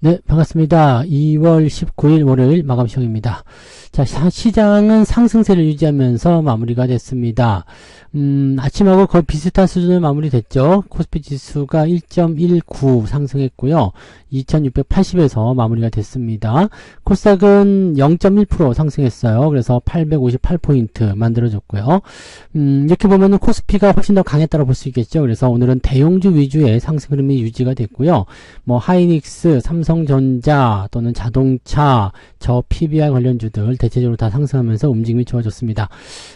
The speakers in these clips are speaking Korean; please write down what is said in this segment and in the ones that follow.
네, 반갑습니다. 2월 19일 월요일 마감 시간입니다. 자, 시장은 상승세를 유지하면서 마무리가 됐습니다. 아침하고 거의 비슷한 수준으로 마무리됐죠. 코스피 지수가 1.19 상승했고요. 2680에서 마무리가 됐습니다. 코스닥은 0.1% 상승했어요. 그래서 858포인트 만들어졌고요. 이렇게 보면은 코스피가 훨씬 더 강했다고 볼 수 있겠죠. 그래서 오늘은 대형주 위주의 상승 흐름이 유지가 됐고요. 뭐 하이닉스, 삼성전자 또는 자동차, 저 PBR 관련주들 대체적으로 다 상승하면서 움직임이 좋아졌습니다.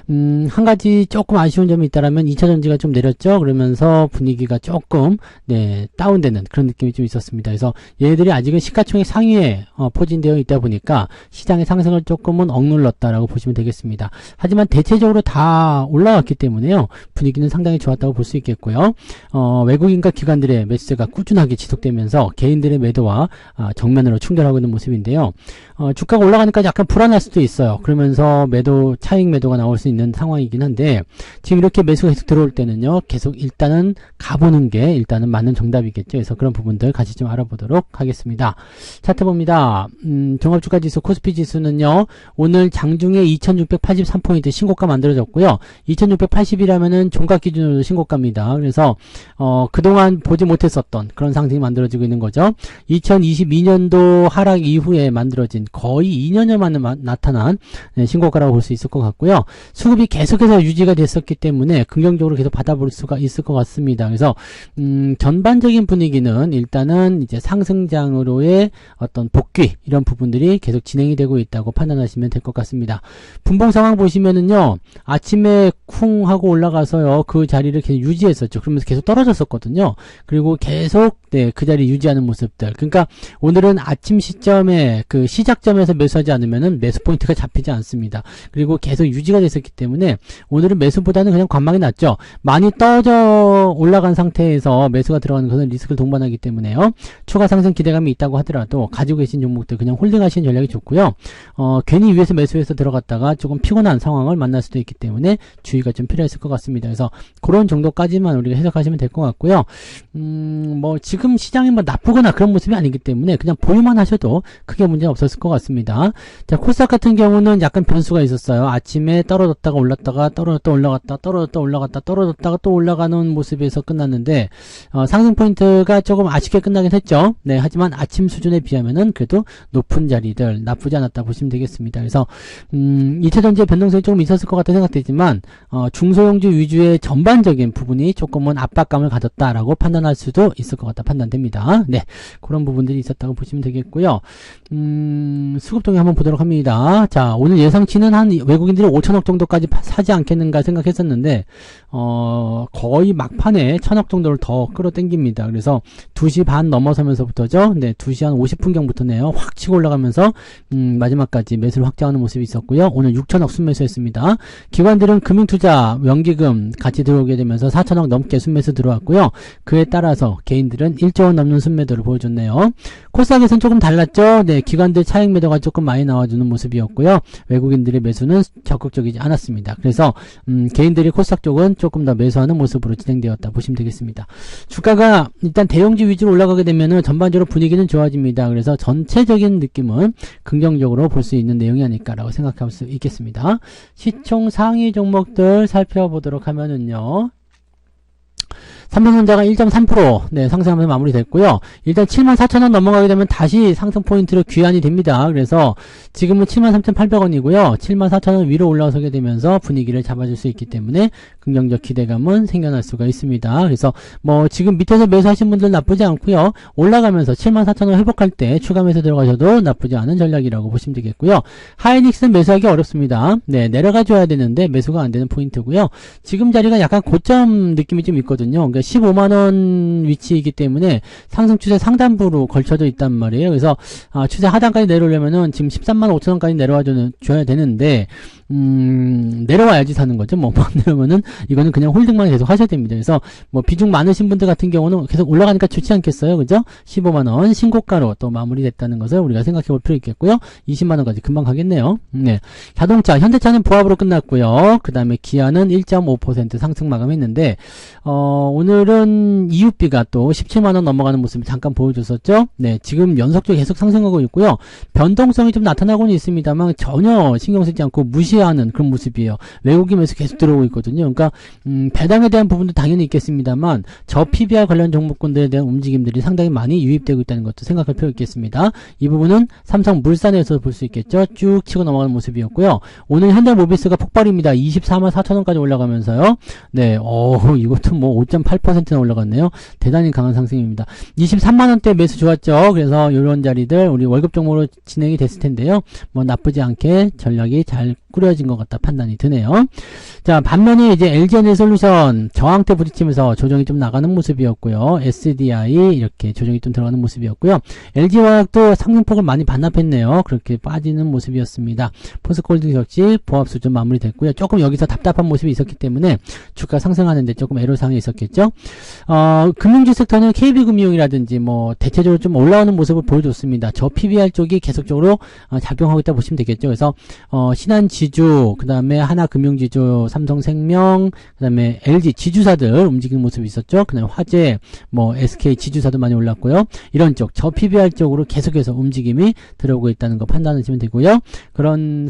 한 가지 조금 아쉬운 점이 있다라면 2차전지가 좀 내렸죠. 그러면서 분위기가 조금 다운되는 그런 느낌이 좀 있었습니다. 그래서 얘네들이 아직은 시가총액 상위에 포진되어 있다 보니까 시장의 상승을 조금은 억눌렀다라고 보시면 되겠습니다. 하지만 대체적으로 다 올라왔기 때문에요. 분위기는 상당히 좋았다고 볼 수 있겠고요. 외국인과 기관들의 매수세가 꾸준하게 지속되면서 개인들의 매도와 정면으로 충돌하고 있는 모습인데요. 주가가 올라가니까 약간 불안할 수도 있어요. 그러면서 차익 매도가 나올 수 있는 상황이긴 한데 지금 이렇게 매수가 계속 들어올 때는요. 계속 일단은 가보는 게 일단은 맞는 정답이겠죠. 그래서 그런 부분들 같이 좀 알아보도록 하겠습니다. 차트 봅니다. 종합주가지수 코스피 지수는요. 오늘 장중에 2683포인트 신고가 만들어졌고요. 2680이라면은 종가 기준으로 신고가입니다. 그래서 그동안 보지 못했었던 그런 상승이 만들어지고 있는 거죠. 2022년도 하락 이후에 만들어진 거의 2년여 만에 나타난 신고가라고 볼 수 있을 것 같고요. 수급이 계속해서 유지가 됐었기 때문에 긍정적으로 계속 받아볼 수가 있을 것 같습니다. 그래서 전반적인 분위기는 일단은 이제 상승장으로의 어떤 복귀 이런 부분들이 계속 진행이 되고 있다고 판단하시면 될 것 같습니다. 분봉 상황 보시면은요. 아침에 쿵 하고 올라가서요. 그 자리를 계속 유지했었죠. 그러면서 계속 떨어졌었거든요. 그리고 계속 그 자리 유지하는 모습들. 그러니까 오늘은 아침 시점에 그 시작점에서 매수하지 않으면은 매수 포인트가 잡히지 않습니다. 그리고 계속 유지가 됐었기 때문에 오늘은 매수보다는 그냥 관망이 낫죠. 많이 떨어져 올라간 상태에서 매수가 들어가는 것은 리스크를 동반하기 때문에요. 추가 상승 기대감이 있다고 하더라도 가지고 계신 종목들 그냥 홀딩하시는 전략이 좋고요. 괜히 위에서 매수해서 들어갔다가 조금 피곤한 상황을 만날 수도 있기 때문에 주의가 좀 필요했을 것 같습니다. 그래서 그런 정도까지만 우리가 해석하시면 될 것 같고요. 뭐 지금 시장이 뭐 나쁘거나 그런 모습이 아니기 때문에 그냥 보유만 하셔도 크게 문제는 없었을 것 같습니다. 자, 코스닥 같은 경우는 약간 변수가 있었어요. 아침에 떨어졌다가 올랐다가 떨어졌다 올라갔다 떨어졌다 올라갔다 떨어졌다가 또 올라가는 모습에서 끝났는데 상승 포인트가 조금 아쉽게 끝나긴 했죠. 네, 하지만 아침 수준에 비하면은 그래도 높은 자리들 나쁘지 않았다 보시면 되겠습니다. 그래서 2차전지의 변동성이 조금 있었을 것 같다 생각되지만 중소형주 위주의 전반적인 부분이 조금은 압박감을 가졌다라고 판단할 수도 있을 것 같다 판단됩니다. 네, 그런 부분들이 있었다고 보시면 되겠고요. 수급동에 한번 보도록 합니다. 자, 오늘 예상치는 한 외국인들이 5천억 정도까지 사지 않겠는가 생각했었는데 거의 막판에 1,000억 정도를 더 끌어당깁니다. 그래서 2시 반 넘어서면서부터죠. 네, 2시 한 50분경부터네요. 확 치고 올라가면서 마지막까지 매수를 확장하는 모습이 있었고요. 오늘 6천억 순매수했습니다. 기관들은 금융투자, 연기금 같이 들어오게 되면서 4천억 넘게 순매수 들어왔고요. 그에 따라서 개인들은 1조 원 넘는 순매도를 보여줬네요. 코스닥에서는 조금 달랐죠. 네, 기관들 차익 매도가 조금 많이 나와주는 모습이었고요. 외국인들의 매수는 적극적이지 않았습니다. 그래서 개인들이 코스닥 쪽은 조금 더 매수하는 모습으로 진행되었다 보시면 되겠습니다. 주가가 일단 대형주 위주로 올라가게 되면은 전반적으로 분위기는 좋아집니다. 그래서 전체적인 느낌은 긍정적으로 볼 수 있는 내용이 아닐까라고 생각할 수 있겠습니다. 시총 상위 종목들 살펴보도록 하면은요. 삼성전자가 1.3% 네, 상승하면서 마무리됐고요. 일단 74,000원 넘어가게 되면 다시 상승 포인트로 귀환이 됩니다. 그래서 지금은 73,800원이고요. 74,000원 위로 올라서게 되면서 분위기를 잡아줄 수 있기 때문에 긍정적 기대감은 생겨날 수가 있습니다. 그래서 뭐 지금 밑에서 매수하신 분들 나쁘지 않고요. 올라가면서 74,000원 회복할 때 추가 매수 들어가셔도 나쁘지 않은 전략이라고 보시면 되겠고요. 하이닉스는 매수하기 어렵습니다. 네, 내려가 줘야 되는데 매수가 안 되는 포인트고요. 지금 자리가 약간 고점 느낌이 좀 있거든요. 그러니까 15만원 위치이기 때문에 상승 추세 상단부로 걸쳐져 있단 말이에요. 그래서 추세 하단까지 내려오려면은 지금 13만 5천원까지 내려와 줘야 되는데 내려와야지 사는 거죠. 뭐, 내려오면은, 이거는 그냥 홀딩만 계속 하셔야 됩니다. 그래서, 뭐, 비중 많으신 분들 같은 경우는 계속 올라가니까 좋지 않겠어요? 그죠? 15만원 신고가로 또 마무리됐다는 것을 우리가 생각해 볼 필요 있겠고요. 20만원까지 금방 가겠네요. 네. 자동차, 현대차는 부합으로 끝났고요. 그 다음에 기아는 1.5% 상승 마감했는데, 오늘은 이웃비가 또 17만원 넘어가는 모습을 잠깐 보여줬었죠? 네. 지금 연속적으로 계속 상승하고 있고요. 변동성이 좀 나타나고는 있습니다만 전혀 신경 쓰지 않고 무시하는 그런 모습이에요. 외국인 매수 계속 들어오고 있거든요. 그러니까 배당에 대한 부분도 당연히 있겠습니다만 저 PBR 관련 종목군들에 대한 움직임들이 상당히 많이 유입되고 있다는 것도 생각할 필요 있겠습니다. 이 부분은 삼성물산에서 볼 수 있겠죠. 쭉 치고 넘어가는 모습이었고요. 오늘 현대모비스가 폭발입니다. 24만 4천원까지 올라가면서요. 네, 이것도 뭐 5.8%나 올라갔네요. 대단히 강한 상승입니다. 23만원대 매수 좋았죠. 그래서 이런 자리들 우리 월급 종목으로 진행이 됐을 텐데요. 뭐 나쁘지 않게 전략이 잘 꾸려진 것 같다 판단이 드네요. 자, 반면에 이제 LG에너지솔루션 저항대 부딪히면서 조정이 좀 나가는 모습이었고요. SDI 이렇게 조정이 좀 들어가는 모습이었고요. LG화학도 상승폭을 많이 반납했네요. 그렇게 빠지는 모습이었습니다. 포스코홀딩스 역시 보합 수준 마무리됐고요. 조금 여기서 답답한 모습이 있었기 때문에 주가 상승하는데 조금 애로사항이 있었겠죠. 금융주 섹터는 KB금융이라든지 뭐 대체적으로 좀 올라오는 모습을 보여줬습니다. 저 PBR 쪽이 계속적으로 작용하고 있다 보시면 되겠죠. 그래서 신한지주, 그 다음에 하나금융지주, 삼성생명, 그 다음에 LG 지주사들 움직이는 모습이 있었죠. 그 다음에 화재, 뭐 SK 지주사도 많이 올랐고요. 이런 쪽, 저 PBR 쪽으로 계속해서 움직임이 들어오고 있다는 거 판단하시면 되고요. 그런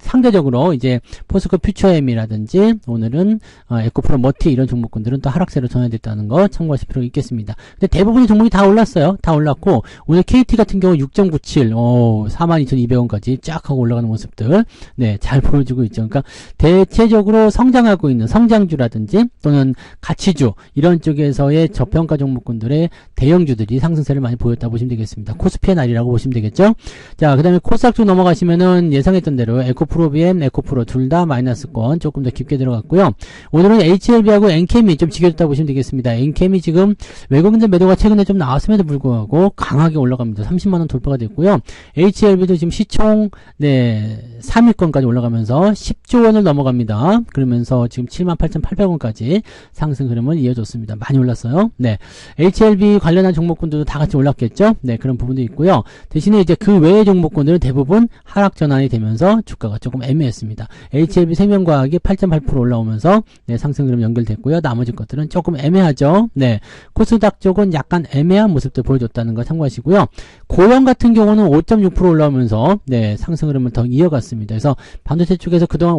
상대적으로 이제 포스코 퓨처엠이라든지 오늘은 에코프로 머티 이런 종목군들은 또 하락세로 전환됐다는 거 참고하실 필요가 있겠습니다. 근데 대부분의 종목이 다 올랐어요. 다 올랐고 오늘 KT 같은 경우 6.97, 42,200원까지 쫙 하고 올라가는 모습들 네, 잘 보여주고 있죠. 그러니까 대체적으로 성장하고 있는 성장주라든지 또는 가치주 이런 쪽에서의 저평가 종목군들의 대형주들이 상승세를 많이 보였다 보시면 되겠습니다. 코스피의 날이라고 보시면 되겠죠. 자, 그 다음에 코스닥 쪽 넘어가시면은 예상했던 대로 에코프로비엠, 에코프로 둘 다 마이너스권 조금 더 깊게 들어갔고요. 오늘은 HLB하고 엔캠이 좀 지켜졌다 보시면 되겠습니다. 엔캠이 지금 외국인들 매도가 최근에 좀 나왔음에도 불구하고 강하게 올라갑니다. 30만원 돌파가 됐고요. HLB도 지금 시총 3위권까지 올라가면서 10조 원을 넘어갑니다. 그러면서 지금 78,800원까지 상승 흐름을 이어줬습니다. 많이 올랐어요. 네. HLB 관련한 종목군들도 다 같이 올랐겠죠? 네, 그런 부분도 있고요. 대신에 이제 그 외의 종목군들은 대부분 하락 전환이 되면서 주가가 조금 애매했습니다. HLB 생명과학이 8.8% 올라오면서 네, 상승 흐름 연결됐고요. 나머지 것들은 조금 애매하죠. 네. 코스닥 쪽은 약간 애매한 모습들 보여줬다는 거 참고하시고요. 고영 같은 경우는 5.6% 올라오면서 네, 상승 흐름을 더 이어갔습니다. 그래서 반도체 쪽에서 그동안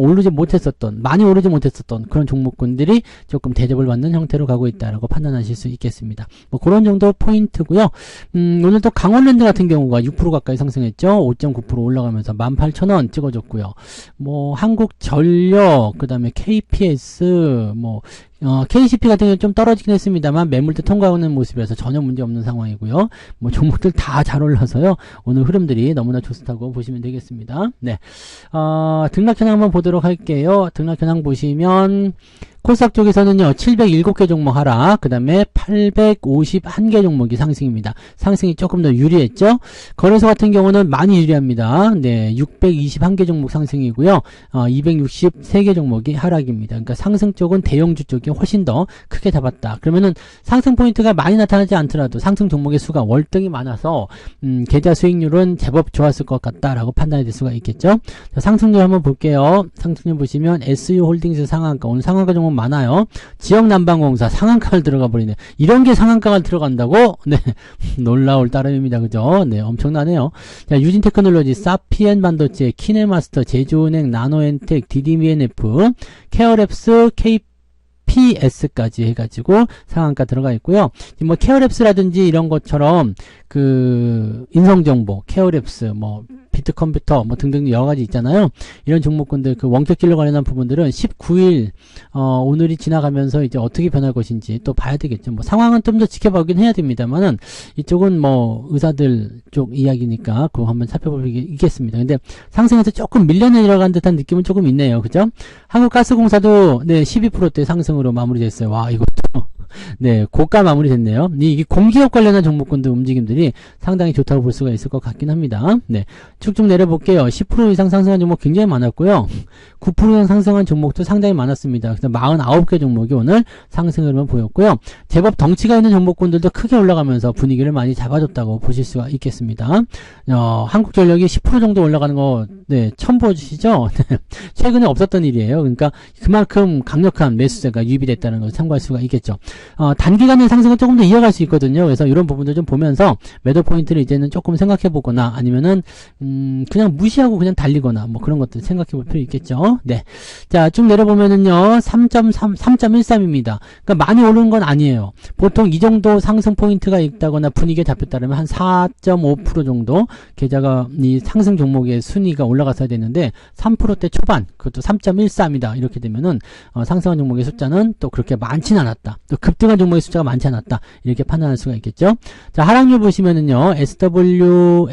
많이 오르지 못했었던 그런 종목군들이 조금 대접을 받는 형태로 가고 있다라고 판단하실 수 있겠습니다. 뭐 그런 정도 포인트고요. 오늘 또 강원랜드 같은 경우가 6% 가까이 상승했죠. 5.9% 올라가면서 18,000원 찍어줬고요. 뭐 한국전력, 그 다음에 KPS, 뭐 KCP 같은 경우는 좀 떨어지긴 했습니다만 매물대 통과하는 모습이라서 전혀 문제 없는 상황이고요. 뭐 종목들 다 잘 올라서요. 오늘 흐름들이 너무나 좋다고 보시면 되겠습니다. 네. 등락현황 한번 보도록 할게요. 등락현황 보시면 코스닥 쪽에서는요, 707개 종목 하락, 그 다음에 851개 종목이 상승입니다. 상승이 조금 더 유리했죠? 거래소 같은 경우는 많이 유리합니다. 네, 621개 종목 상승이고요, 263개 종목이 하락입니다. 그러니까 상승 쪽은 대형주 쪽이 훨씬 더 크게 잡았다. 그러면은 상승 포인트가 많이 나타나지 않더라도 상승 종목의 수가 월등히 많아서, 계좌 수익률은 제법 좋았을 것 같다라고 판단이 될 수가 있겠죠? 자, 상승률 한번 볼게요. 상승률 보시면 SU홀딩스 상한가, 오늘 상한가 종목 많아요. 지역난방공사 상한가를 들어가 버리네. 이런 게 상한가가 들어간다고? 네. 놀라울 따름입니다. 그죠? 네. 엄청나네요. 자, 유진테크놀로지, 사피엔 반도체, 키네마스터, 제주은행, 나노엔텍, DDBNF, 케어랩스, KPS까지 해가지고 상한가 들어가 있고요. 뭐 케어랩스라든지 이런 것처럼 그 인성정보, 케어랩스, 뭐 비트컴퓨터 뭐 등등 여러 가지 있잖아요. 이런 종목군들 그 원격진료 관련한 부분들은 19일 오늘이 지나가면서 이제 어떻게 변할 것인지 또 봐야 되겠죠. 뭐 상황은 좀 더 지켜보긴 해야 됩니다만은 이쪽은 뭐 의사들 쪽 이야기니까 그거 한번 살펴보겠습니다. 근데 상승에서 조금 밀려내려간 듯한 느낌은 조금 있네요. 그죠? 한국가스공사도 네 12%대 상승으로 마무리됐어요. 와, 이것도 네, 고가 마무리 됐네요. 이게 공기업 관련한 종목군들 움직임들이 상당히 좋다고 볼 수가 있을 것 같긴 합니다. 네, 쭉쭉 내려볼게요. 10% 이상 상승한 종목 굉장히 많았고요. 9% 이상 상승한 종목도 상당히 많았습니다. 그래서 49개 종목이 오늘 상승 흐름을 보였고요. 제법 덩치가 있는 종목군들도 크게 올라가면서 분위기를 많이 잡아줬다고 보실 수가 있겠습니다. 한국전력이 10% 정도 올라가는 거, 네, 처음 보시죠? 최근에 없었던 일이에요. 그러니까 그만큼 강력한 매수세가 유입됐다는 것을 참고할 수가 있겠죠. 단기간의 상승은 조금 더 이어갈 수 있거든요. 그래서 이런 부분들 좀 보면서 매도 포인트를 이제는 조금 생각해 보거나 아니면은 그냥 무시하고 그냥 달리거나 뭐 그런 것들 생각해 볼 필요 있겠죠. 네. 자, 쭉 내려보면은요. 3.13입니다. 그러니까 많이 오르는 건 아니에요. 보통 이 정도 상승 포인트가 있다거나 분위기에 잡혔다면 한 4.5% 정도 계좌가 이 상승 종목의 순위가 올라갔어야 되는데 3%대 초반, 그것도 3.13이다. 이렇게 되면은 상승한 종목의 숫자는 또 그렇게 많지는 않았다. 또 급등한 종목의 숫자가 많지 않았다. 이렇게 판단할 수가 있겠죠. 자, 하락률 보시면은요. SBW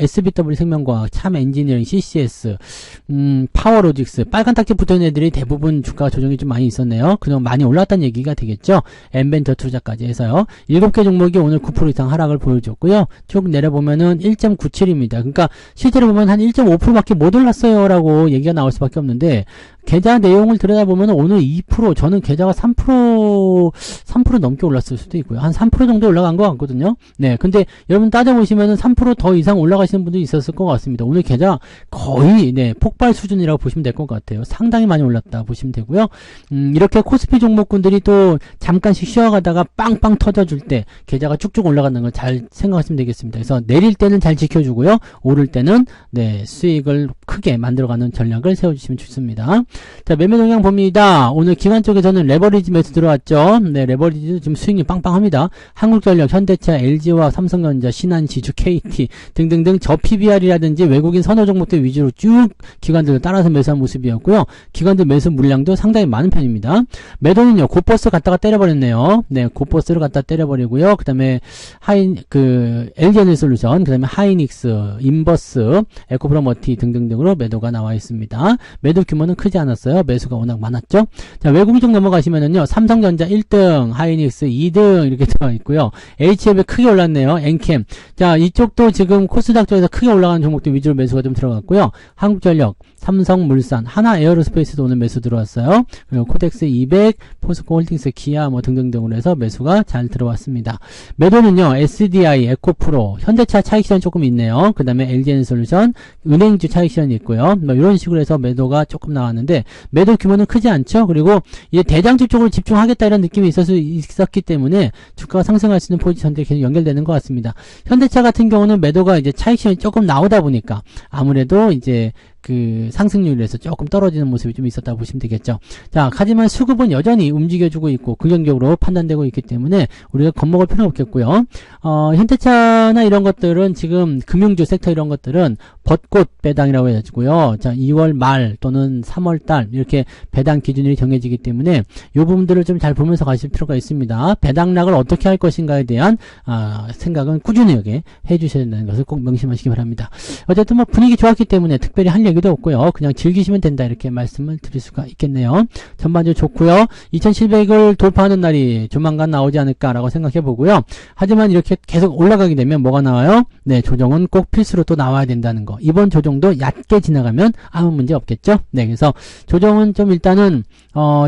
생명과학, 참엔지니어링, CCS, 파워로직스, 빨간 딱지 붙어있는 애들이 대부분 주가 조정이 좀 많이 있었네요. 그냥 많이 올랐다는 얘기가 되겠죠. 엠벤처 투자까지 해서요. 7개 종목이 오늘 9% 이상 하락을 보여줬고요. 쭉 내려보면은 1.97입니다. 그러니까 실제로 보면 한 1.5%밖에 못 올랐어요 라고 얘기가 나올 수밖에 없는데 계좌 내용을 들여다보면 오늘 2%, 저는 계좌가 3% 넘게 올랐을 수도 있고요. 한 3% 정도 올라간 것 같거든요. 네, 근데 여러분 따져보시면은 3% 이상 올라가시는 분들이 있었을 것 같습니다. 오늘 계좌 거의, 네, 폭발 수준이라고 보시면 될 것 같아요. 상당히 많이 올랐다 보시면 되고요. 이렇게 코스피 종목군들이 또 잠깐씩 쉬어가다가 빵빵 터져줄 때 계좌가 쭉쭉 올라가는 걸 잘 생각하시면 되겠습니다. 그래서 내릴 때는 잘 지켜주고요. 오를 때는, 네, 수익을 크게 만들어가는 전략을 세워주시면 좋습니다. 자, 매매 동향 봅니다. 오늘 기관 쪽에서는 레버리지 매수 들어왔죠. 네, 레버리지도 지금 수익이 빵빵합니다. 한국전력, 현대차, LG와 삼성전자, 신한지주, KT 등등등 저 PBR이라든지 외국인 선호 종목들 위주로 쭉 기관들을 따라서 매수한 모습이었고요. 기관들 매수 물량도 상당히 많은 편입니다. 매도는요, 고버스 갖다가 때려버렸네요. 네, 고버스를 갖다 때려버리고요. 그 다음에 LG에너지솔루션, 그 다음에 하이닉스, 인버스, 에코프로머티 등등등으로 매도가 나와 있습니다. 매도 규모는 크지 않았어요. 매수가 워낙 많았죠. 자, 외국인 쪽 넘어가시면은요, 삼성전자 1등, 하이닉스 2등 이렇게 들어가 있고요. HF에 크게 올랐네요. 엔캠. 자, 이쪽도 지금 코스닥 쪽에서 크게 올라가는 종목들 위주로 매수가 좀 들어갔고요. 한국전력, 삼성물산, 하나에어로스페이스도 오늘 매수 들어왔어요. 그리고 코덱스 200, 포스코홀딩스, 기아 뭐 등등등으로 해서 매수가 잘 들어왔습니다. 매도는요, SDI, 에코프로, 현대차 차익시간 조금 있네요. 그 다음에 LG에너지솔루션, 은행주 차익시간이 있고요. 뭐 이런 식으로 해서 매도가 조금 나왔는데 매도 규모는 크지 않죠. 그리고 이제 대장주 쪽으로 집중하겠다 이런 느낌이 있었기 때문에 주가가 상승할 수 있는 포지션들이 계속 연결되는 것 같습니다. 현대차 같은 경우는 매도가 이제 차익시간이 조금 나오다 보니까 아무래도 이제 그 상승률에서 조금 떨어지는 모습이 좀 있었다고 보시면 되겠죠. 자, 하지만 수급은 여전히 움직여주고 있고 긍정적으로 판단되고 있기 때문에 우리가 겁먹을 필요는 없겠고요. 현대차나 이런 것들은 지금 금융주 섹터 이런 것들은 벚꽃 배당이라고 해가지고요. 자, 2월 말 또는 3월 달 이렇게 배당 기준이 정해지기 때문에 이 부분들을 좀 잘 보면서 가실 필요가 있습니다. 배당락을 어떻게 할 것인가에 대한 생각은 꾸준하게 해주셔야 된다는 것을 꼭 명심하시기 바랍니다. 어쨌든 뭐 분위기 좋았기 때문에 특별히 할 얘기도 없고요. 그냥 즐기시면 된다 이렇게 말씀을 드릴 수가 있겠네요. 전반적으로 좋고요. 2700을 돌파하는 날이 조만간 나오지 않을까라고 생각해 보고요. 하지만 이렇게 계속 올라가게 되면 뭐가 나와요? 네, 조정은 꼭 필수로 또 나와야 된다는 거. 이번 조정도 얕게 지나가면 아무 문제 없겠죠? 네, 그래서 조정은 좀 일단은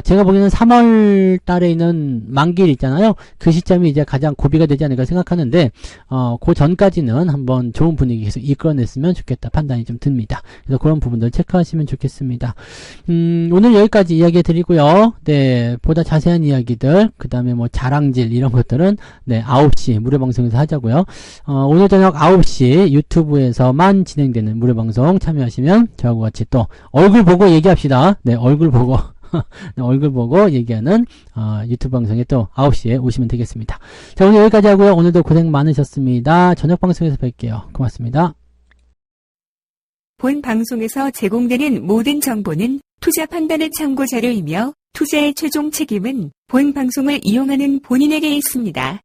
제가 보기에는 3월 달에 있는 만기일 있잖아요. 그 시점이 이제 가장 고비가 되지 않을까 생각하는데 그 전까지는 한번 좋은 분위기 계속 이끌어냈으면 좋겠다 판단이 좀 듭니다. 그래서 그런 부분들 체크하시면 좋겠습니다. 오늘 여기까지 이야기 드리고요. 네, 보다 자세한 이야기들, 그 다음에 뭐 자랑질 이런 것들은 네, 9시 무료방송에서 하자고요. 오늘 저녁 9시 유튜브에서만 진행되는 무료방송 참여하시면 저하고 같이 또 얼굴 보고 얘기합시다. 네, 얼굴 보고 네, 얼굴 보고 얘기하는 유튜브 방송에 또 9시에 오시면 되겠습니다. 자, 오늘 여기까지 하고요. 오늘도 고생 많으셨습니다. 저녁 방송에서 뵐게요. 고맙습니다. 본 방송에서 제공되는 모든 정보는 투자 판단의 참고 자료이며 투자의 최종 책임은 본 방송을 이용하는 본인에게 있습니다.